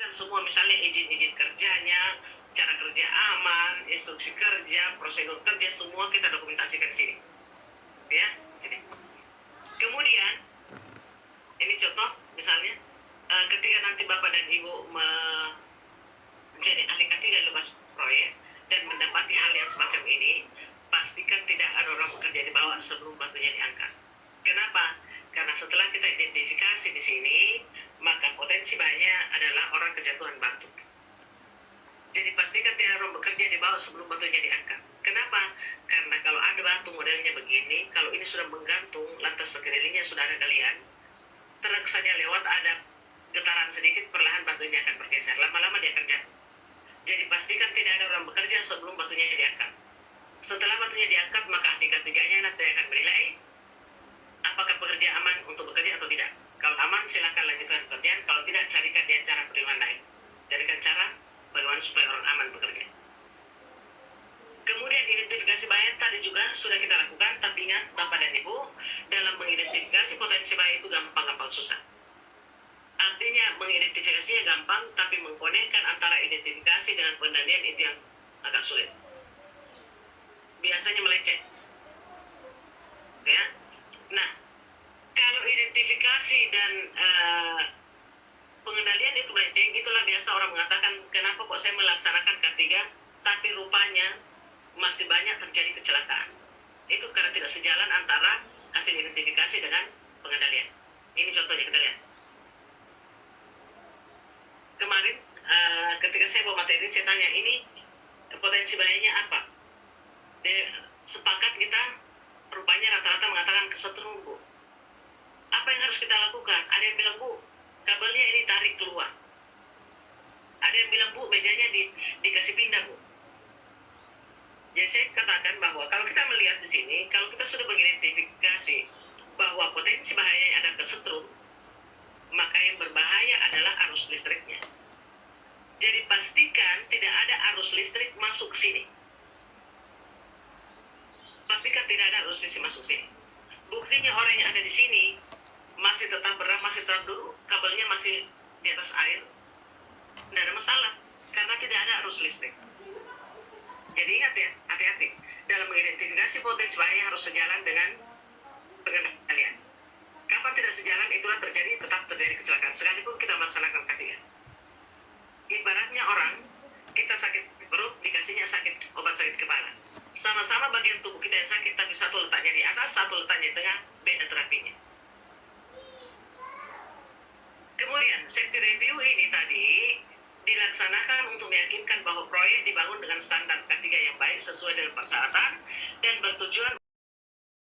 dilaksanakan semua, misalnya izin-izin kerjanya, cara kerja aman, instruksi kerja, prosedur kerja, semua kita dokumentasikan di sini. Ya, sini. Kemudian, ini contoh misalnya, ketika nanti Bapak dan Ibu menjadi ahli K3 lepas proyek dan mendapati hal yang semacam ini, pastikan tidak ada orang bekerja di bawah sebelum batunya diangkat. Kenapa? Karena setelah kita identifikasi di sini, maka potensi bahayanya adalah orang kejatuhan batu. Jadi pastikan tidak ada orang bekerja di bawah sebelum batunya diangkat. Kenapa? Karena kalau ada batu modelnya begini, kalau ini sudah menggantung, lantas sekelilingnya sudah ada galian, terus saja lewat ada getaran sedikit, perlahan batunya akan bergeser. Lama-lama dia akan jatuh. Jadi pastikan tidak ada orang bekerja sebelum batunya diangkat. Setelah batunya diangkat, maka ahli K3-nya nanti akan menilai apakah pekerja aman untuk bekerja atau tidak. Kalau aman, silakan lanjutkan pekerjaan. Kalau tidak, carikan dia cara perlindungan lain. Carikan cara bagaimana supaya orang aman bekerja. Kemudian identifikasi bahaya tadi juga sudah kita lakukan, tapi ingat Bapak dan Ibu, dalam mengidentifikasi potensi bahaya itu gampang-gampang susah. Artinya mengidentifikasinya gampang, tapi mengkonekkan antara identifikasi dengan pengendalian itu yang agak sulit. Biasanya melenceng. Ya. Nah, kalau identifikasi dan pengendalian itu melenceng, itulah biasa orang mengatakan, kenapa kok saya melaksanakan K3, tapi rupanya masih banyak terjadi kecelakaan. Itu karena tidak sejalan antara hasil identifikasi dengan pengendalian. Ini contohnya, kita lihat. Kemarin ketika saya bawa materi, saya tanya, ini potensi bahayanya apa? Sepakat kita, rupanya rata-rata mengatakan kesetrum, Bu. Apa yang harus kita lakukan? Ada yang bilang, Bu, kabelnya ini tarik keluar. Ada yang bilang, Bu, mejanya dikasih pindah, Bu. Jadi saya katakan bahwa kalau kita melihat di sini, kalau kita sudah mengidentifikasi bahwa potensi bahayanya ada kesetrum, maka yang berbahaya adalah arus listriknya. Jadi pastikan tidak ada arus listrik masuk ke sini. Pastikan tidak ada arus listrik masuk sini. Buktinya orang yang ada di sini masih tetap beram, masih tetap duduk, kabelnya masih di atas air, tidak ada masalah karena tidak ada arus listrik. Jadi ingat ya, hati-hati dalam mengidentifikasi potensi bahaya harus sejalan dengan pengendalian. Kapan tidak sejalan, itulah tetap terjadi kecelakaan sekalipun kita melaksanakan K3. Ibaratnya orang, kita sakit perut, dikasihnya obat sakit kepala. Sama-sama bagian tubuh kita yang sakit, tapi satu letaknya di atas, satu letaknya di tengah, beda terapinya. Kemudian, safety review ini tadi dilaksanakan untuk meyakinkan bahwa proyek dibangun dengan standar K3 yang baik sesuai dengan persyaratan dan bertujuan